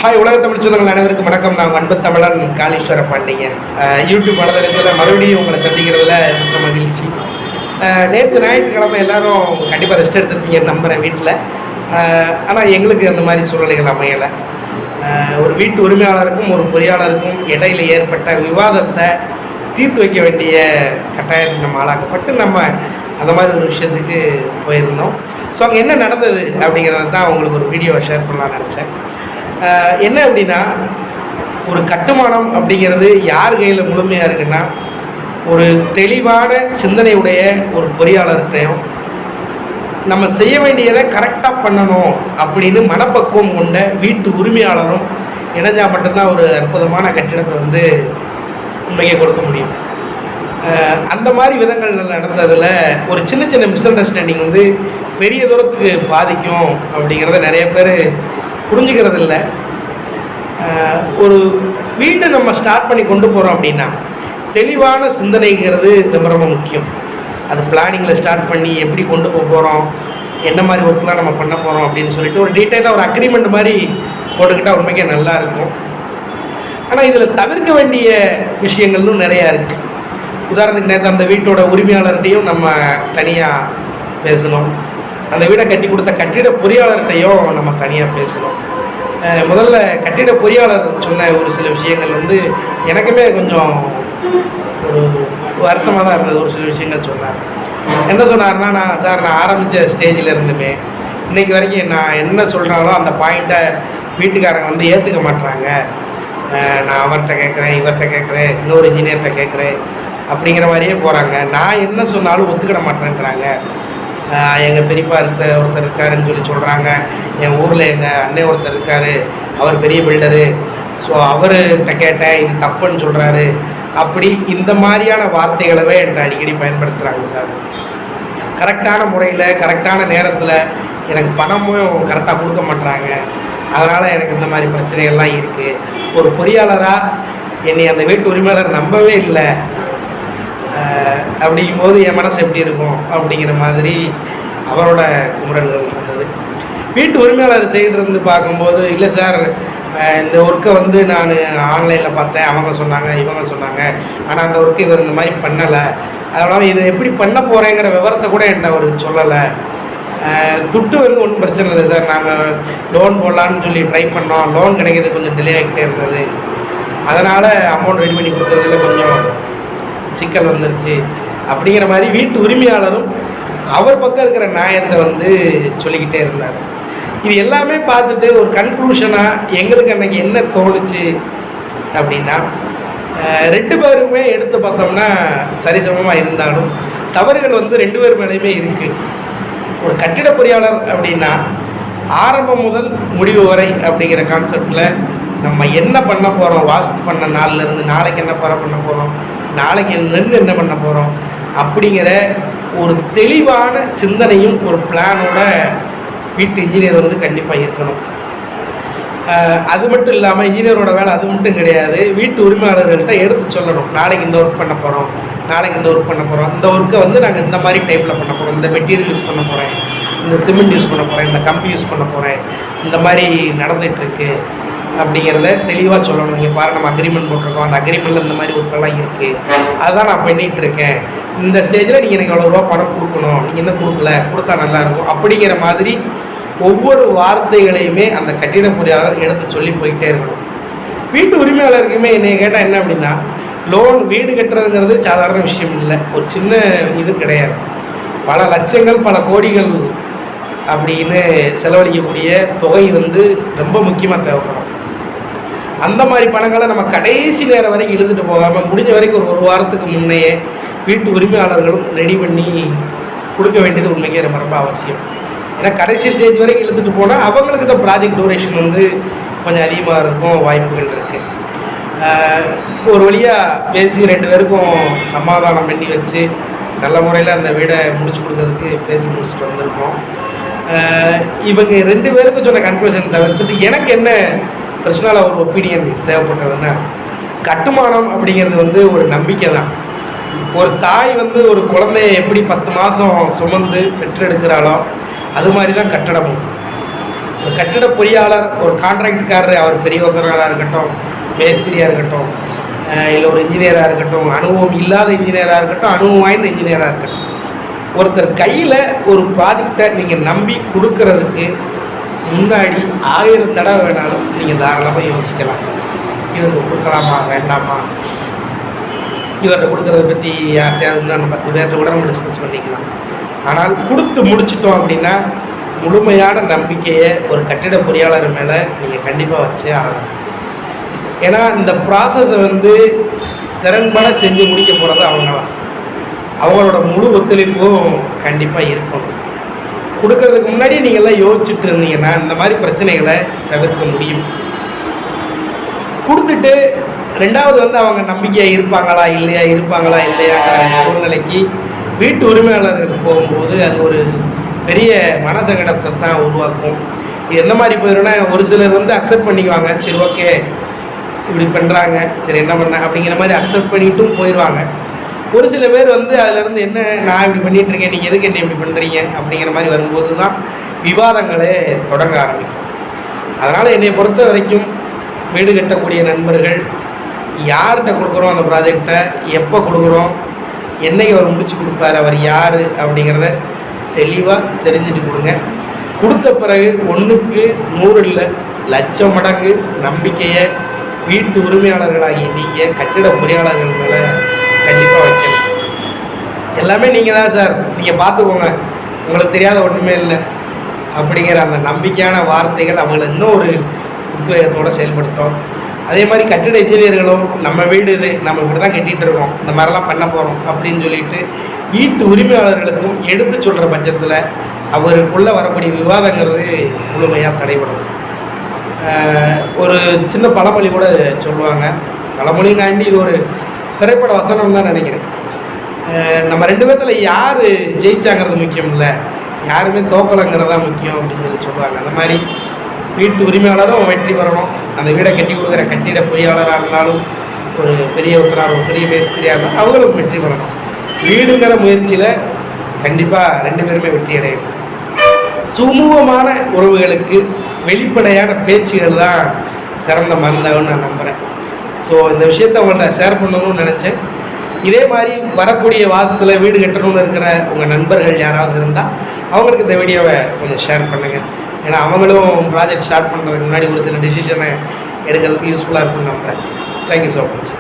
Hi உலக தமிழ் சொந்தங்கள் அனைவருக்கும் வணக்கம். நான் அன்பு தமிழன் காளீஸ்வர பாண்டிங்க. யூடியூப் வளர்த்ததுல மறுபடியும் உங்களை சந்திக்கிறதுல ரொம்ப மகிழ்ச்சி. நேற்று ஞாயிற்றுக்கிழமை எல்லாரும் கண்டிப்பாக ரெஸ்ட் எடுத்துருப்பீங்க நம்புகிறேன் வீட்டில். ஆனால் எங்களுக்கு அந்த மாதிரி சூழ்நிலைகள் அமையலை. ஒரு வீட்டு உரிமையாளருக்கும் ஒரு பொறியாளருக்கும் இடையில ஏற்பட்ட விவாதத்தை தீர்த்து வைக்க வேண்டிய கட்டாயத்தை நம்ம ஆளாக்கப்பட்டு நம்ம அந்த மாதிரி ஒரு விஷயத்துக்கு போயிருந்தோம். ஸோ அங்கே என்ன நடந்தது அப்படிங்கிறத தான் உங்களுக்கு ஒரு வீடியோவை ஷேர் பண்ணலாம்னு நினச்சேன். என்ன அப்படின்னா, ஒரு கட்டுமானம் அப்படிங்கிறது யார் கையில் முழுமையாக இருக்குன்னா, ஒரு தெளிவான சிந்தனையுடைய ஒரு பொறியாளர்கிட்டையும் நம்ம செய்ய வேண்டியதை கரெக்டாக பண்ணணும் அப்படின்னு மனப்பக்குவம் கொண்ட வீட்டு உரிமையாளரும் இணைஞ்சால் மட்டும்தான் ஒரு அற்புதமான கட்டிடத்தை வந்து உண்மையை கொடுக்க முடியும். அந்த மாதிரி விதங்கள் நடந்ததில் ஒரு சின்ன சின்ன மிஸ் அண்டர்ஸ்டாண்டிங் வந்து பெரிய தூரத்துக்கு பாதிக்கும் அப்படிங்கிறத நிறைய பேர் புரிஞ்சுக்கிறது இல்லை. ஒரு வீட்டை நம்ம ஸ்டார்ட் பண்ணி கொண்டு போகிறோம் அப்படின்னா தெளிவான சிந்தனைங்கிறது ரொம்ப ரொம்ப முக்கியம். அது பிளானிங்கில் ஸ்டார்ட் பண்ணி எப்படி கொண்டு போக போகிறோம், என்ன மாதிரி ஒர்க்லாம் நம்ம பண்ண போகிறோம் அப்படின்னு சொல்லிட்டு ஒரு டீட்டெயிலாக ஒரு அக்ரிமெண்ட் மாதிரி போட்டுக்கிட்டால் உண்மைக்கே நல்லா இருக்கும். ஆனால் இதில் தவிர்க்க வேண்டிய விஷயங்களும் நிறையா இருக்குது. உதாரணத்துக்கு நேற்று அந்த வீட்டோட உரிமையாளர்கிட்டையும் நம்ம தனியாக பேசணும், அந்த வீடை கட்டி கொடுத்த கட்டிட பொறியாளர்கிட்டையும் நம்ம தனியாக பேசணும். முதல்ல கட்டிட பொறியாளர் சொன்ன ஒரு சில விஷயங்கள் வந்து எனக்குமே கொஞ்சம் ஒரு வருத்தமாக தான் இருந்தது. ஒரு சில விஷயங்கள் சொன்னார். என்ன சொன்னார்னா, நான் ஆரம்பித்த ஸ்டேஜில் இருந்துமே இன்றைக்கி வரைக்கும் நான் என்ன சொல்கிறாலும் அந்த பாயிண்ட்டை வீட்டுக்காரங்க வந்து ஏற்றுக்க மாட்டுறாங்க. நான் அவர்கிட்ட கேட்குறேன், இவர்கிட்ட கேட்குறேன், இன்னொரு இன்ஜினியர்கிட்ட கேட்குறேன் அப்படிங்கிற மாதிரியே போகிறாங்க. நான் என்ன சொன்னாலும் ஒத்துக்கிட மாட்டேன்றாங்க. எங்கள் பெரியப்பா ஒருத்தர் இருக்காருன்னு சொல்கிறாங்க. என் ஊரில் எங்கள் அண்ணன் ஒருத்தர் இருக்கார், அவர் பெரிய பில்டரு, ஸோ அவர்கிட்ட கேட்டேன், இது தப்புன்னு சொல்கிறாரு. அப்படி இந்த மாதிரியான வார்த்தைகளவே என்கிட்ட அடிக்கடி பயன்படுத்துகிறாங்க சார். கரெக்டான முறையில் கரெக்டான நேரத்தில் எனக்கு பணமும் கரெக்டாக கொடுக்க மாட்டுறாங்க. அதனால் எனக்கு இந்த மாதிரி பிரச்சனைகள்லாம் இருக்குது. ஒரு பொறியாளராக என்னை அந்த வீட்டு உரிமையாளர் நம்பவே இல்லை. அப்படிங்கும்போது என் மனசு எப்படி இருக்கும் அப்படிங்கிற மாதிரி அவரோட குமுறல்கள் இருந்தது. வீட்டு உரிமையாளர் செய்திருந்து பார்க்கும்போது, இல்லை சார் இந்த ஒர்க்கை வந்து நான் ஆன்லைனில் பார்த்தேன், அவங்க சொன்னாங்க இவங்க சொன்னாங்க, ஆனால் அந்த ஒர்க்கு இவர் இந்த மாதிரி பண்ணலை, அதனால் இதை எப்படி பண்ண போகிறேங்கிற விவரத்தை கூட என்கிட்ட அவர் சொல்லலை. துட்டு வந்து ஒன்றும் பிரச்சனை இல்லை சார், நாங்கள் லோன் போடலான்னு சொல்லி ட்ரை பண்ணோம், லோன் கிடைக்கிறது கொஞ்சம் டிலே ஆகிக்கிட்டே இருந்தது, அதனால் அமௌண்ட் ரெடி பண்ணி கொடுக்குறதுல கொஞ்சம் சிக்கல் வந்துருச்சு அப்படிங்கிற மாதிரி வீட்டு உரிமையாளரும் அவர் பக்கம் இருக்கிற நியாயத்தை வந்து சொல்லிக்கிட்டே இருந்தார். இது எல்லாமே பார்த்துட்டு ஒரு கன்க்ளூஷனாக எங்களுக்கு அன்றைக்கி என்ன தோணுச்சு அப்படின்னா, ரெண்டு பேருமே எடுத்து பார்த்தோம்னா சரிசமமாக இருந்தாலும் தவறுகள் வந்து ரெண்டு பேர் மேலேயுமே இருக்குது. ஒரு கட்டிட பொறியாளர் அப்படின்னா ஆரம்பம் முதல் முடிவு வரை அப்படிங்கிற கான்செப்டில் நம்ம என்ன பண்ண போகிறோம், வாஸ்து பண்ண நாள்லேருந்து நாளைக்கு என்ன பண்ண போகிறோம், நாளைக்கு என்ன பண்ண போகிறோம் அப்படிங்கிற ஒரு தெளிவான சிந்தனையும் ஒரு பிளானோட வீட்டு இன்ஜினியர் வந்து கண்டிப்பாக இருக்கணும். அது மட்டும் இல்லாமல் இன்ஜினியரோட வேலை அது மட்டும் கிடையாது, வீட்டு உரிமையாளர்கள்ட்ட எடுத்து சொல்லணும், நாளைக்கு இந்த ஒர்க் பண்ண போகிறோம், நாளைக்கு இந்த ஒர்க் பண்ண போகிறோம், இந்த ஒர்க்கை வந்து நாங்கள் இந்த மாதிரி டைப்பில் பண்ண போகிறோம், இந்த மெட்டீரியல் யூஸ் பண்ண போகிறேன், இந்த சிமெண்ட் யூஸ் பண்ண போகிறேன், இந்த கம்பி யூஸ் பண்ண போகிறேன், இந்த மாதிரி நடந்துகிட்ருக்கு அப்படிங்கிறத தெளிவாக சொல்லணும். நீங்கள் பாருங்கள், நம்ம அக்ரிமெண்ட் போட்டிருக்கோம், அந்த அக்ரிமெண்ட்டில் இந்த மாதிரி ஒர்க்கெல்லாம் இருக்குது, அதுதான் நான் பண்ணிகிட்ருக்கேன், இந்த ஸ்டேஜில் நீங்கள் எனக்கு எவ்வளோ ரூபா பணம் கொடுக்கணும், நீங்கள் என்ன கொடுத்தா நல்லாயிருக்கும் அப்படிங்கிற மாதிரி ஒவ்வொரு வார்த்தைகளையுமே அந்த கட்டிட பொறியாளர் எடுத்து சொல்லி போயிட்டே இருக்கணும். வீட்டு உரிமையாளருக்குமே என்னை கேட்டால் என்ன அப்படின்னா, லோன் வீடு கட்டுறதுங்கிறது சாதாரண விஷயம் இல்லை, ஒரு சின்ன இது கிடையாது. பல லட்சங்கள் பல கோடிகள் அப்படின்னு செலவழிக்கக்கூடிய தொகை வந்து ரொம்ப முக்கியமாக தேவைப்படும். அந்த மாதிரி பணங்களை நம்ம கடைசி நேரம் வரைக்கும் இழுத்துட்டு போகாமல் முடிஞ்ச வரைக்கும் ஒரு வாரத்துக்கு முன்னையே வீட்டு உரிமையாளர்களும் ரெடி பண்ணி கொடுக்க வேண்டியது உண்மைக்கே ரொம்ப ரொம்ப அவசியம். ஏன்னா கடைசி ஸ்டேஜ் வரைக்கும் இழுத்துட்டு போனால் அவங்களுக்கு இந்த ப்ராஜெக்ட் டூரேஷன் வந்து கொஞ்சம் அதிகமாக இருக்கும் வாய்ப்புகள் இருக்குது. ஒரு வழியாக பேசி ரெண்டு பேருக்கும் சமாதானம் பண்ணி வச்சு நல்ல முறையில் அந்த வீடை முடிச்சு கொடுக்கறதுக்கு பேசி முடிச்சுட்டு வந்திருக்கோம். இவங்க ரெண்டு பேருக்கும் சொன்ன கன்க்ளூஷன் தவிர்த்துட்டு எனக்கு என்ன பர்சனலாக ஒரு ஒப்பீனியன் தேவைப்பட்டதுன்னா, கட்டுமானம் அப்படிங்கிறது வந்து ஒரு நம்பிக்கை தான். ஒரு தாய் வந்து ஒரு குழந்தைய எப்படி 10 மாதம் சுமந்து பெற்றெடுக்கிறாளோ அது மாதிரி தான் கட்டடமும். ஒரு கட்டிட பொறியாளர், ஒரு கான்ட்ராக்ட்காரர், அவர் பெரிய ஒருத்தராக இருக்கட்டும், மேஸ்திரியாக இருக்கட்டும், இல்லை ஒரு இன்ஜினியராக இருக்கட்டும், அனுபவம் இல்லாத இன்ஜினியராக இருக்கட்டும், அனுபவம் வாய்ந்த இன்ஜினியராக இருக்கட்டும், ஒருத்தர் கையில் ஒரு ப்ராஜெக்டை நீங்கள் நம்பி கொடுக்கறதுக்கு முன்னாடி 1000 தடவை வேணாலும் நீங்கள் தாராளமாக யோசிக்கலாம். இவருக்கு கொடுக்கலாமா வேண்டாமா, இவர்கிட்ட கொடுக்கறத பற்றி யார்கிட்டையாவது நம்ம 10 பேர்கிட்ட கூட நம்ம டிஸ்கஸ் பண்ணிக்கலாம். ஆனால் கொடுத்து முடிச்சிட்டோம் அப்படின்னா முழுமையான நம்பிக்கையை ஒரு கட்டிட பொறியாளர் மேலே நீங்கள் கண்டிப்பாக வச்சே ஆகணும். ஏன்னா இந்த ப்ராசஸை வந்து திறன்பட செஞ்சு முடிக்க போகிறது அவங்களாம். அவங்களோட முழு ஒத்துழைப்பும் கண்டிப்பாக இருக்கணும். கொடுக்கறதுக்கு முன்னாடி நீங்கள்லாம் யோசிச்சுட்டு இருந்தீங்கன்னா இந்த மாதிரி பிரச்சனைகளை தவிர்க்க முடியும். கொடுத்துட்டு ரெண்டாவது வந்து அவங்க நம்பிக்கையாக இருப்பாங்களா இல்லையாங்கிற சூழ்நிலைக்கு வீட்டு உரிமையாளர்களுக்கு போகும்போது அது ஒரு பெரிய மனசங்கடத்தை தான் உருவாக்கும். இது எந்த மாதிரி போயிடும்னா, ஒரு சிலர் வந்து அக்செப்ட் பண்ணிக்குவாங்க, சரி ஓகே இப்படி பண்ணுறாங்க, சரி என்ன பண்ண அப்படிங்கிற மாதிரி அக்செப்ட் பண்ணிட்டும் போயிடுவாங்க. ஒரு சில பேர் வந்து அதிலேருந்து என்ன நான் இப்படி பண்ணிகிட்டு இருக்கேன், நீங்கள் எதுக்கு என்ன இப்படி பண்ணுறீங்க அப்படிங்கிற மாதிரி வரும்போது தான் விவாதங்களே தொடங்க ஆரம்பிக்கும். அதனால் என்னை பொறுத்த வரைக்கும் வீடு கட்டக்கூடிய நண்பர்கள் யார்கிட்ட கொடுக்குறோம் அந்த ப்ராஜெக்டை, எப்போ கொடுக்குறோம், என்னைக்கு அவர் முடிச்சு கொடுப்பார், அவர் யார் அப்படிங்கிறத தெளிவாக தெரிஞ்சுட்டு கொடுங்க. கொடுத்த பிறகு 1க்கு 100 இல்லை, லட்சம் மடங்கு நம்பிக்கையை வீட்டு உரிமையாளர்களாகி நீங்கள் கட்டிட பொறியாளர்கள் மேலே கண்டிப்பாக வைக்கணும். எல்லாமே நீங்கள் தான் சார், நீங்கள் பார்த்துக்கோங்க, உங்களுக்கு தெரியாத ஒன்றுமே இல்லை அப்படிங்கிற அந்த நம்பிக்கையான வார்த்தைகள் அவங்கள இன்னும் ஒரு உத்வேகத்தோடு செயல்படுத்தும். அதே மாதிரி கட்டிட இன்ஜினியர்களும் நம்ம வீடு இது, நம்ம இப்படி தான் கட்டிகிட்டு இருக்கோம், இந்த மாதிரிலாம் பண்ண போகிறோம் அப்படின்னு சொல்லிட்டு வீட்டு உரிமையாளர்களுக்கும் எடுத்து சொல்கிற பட்சத்தில் அவருக்குள்ளே வரக்கூடிய விவாதங்கிறது முழுமையாக தடைபடும். ஒரு சின்ன பழமொழி கூட சொல்லுவாங்க, பழமொழினாண்டி இது ஒரு திரைப்பட வசனம் தான் நினைக்கிறேன். நம்ம 2 பேர்த்தில் யார் ஜெயிச்சாங்கிறது முக்கியம் இல்லை, யாருமே தோக்கலைங்கிறது தான் முக்கியம் அப்படின்னு சொல்லி சொல்லுவாங்க. அந்த மாதிரி வீட்டு உரிமையாளரும் வெற்றி பெறணும், அந்த வீடை கட்டி கொடுக்குற கட்டிட பொறியாளராக இருந்தாலும், ஒரு பெரிய ஒருத்தராக ஒரு பெரிய மேஸ்திரியாக இருந்தாலும் அவங்களும் வெற்றி பெறணும். வீடுங்கிற முயற்சியில் கண்டிப்பாக 2 பேருமே வெற்றி அடையணும். சுமூகமான உறவுகளுக்கு வெளிப்படையான பேச்சுகள் தான் சிறந்த மருந்தாகுன்னு நான் நம்புகிறேன். ஸோ இந்த விஷயத்தை உங்கள்கிட்ட ஷேர் பண்ணணும்னு நினச்சேன். இதே மாதிரி வரக்கூடிய வாசத்தில் வீடு கட்டணும்னு இருக்கிற உங்கள் நண்பர்கள் யாராவது இருந்தால் அவங்களுக்கு இந்த வீடியோவை கொஞ்சம் ஷேர் பண்ணுங்கள். ஏன்னா அவங்களும் ப்ராஜெக்ட் ஸ்டார்ட் பண்ணுறதுக்கு முன்னாடி ஒரு சில டிசிஷனை எடுக்கிறதுக்கு யூஸ்ஃபுல்லாக இருக்குன்னு நம்புகிறேன். Thank you so much.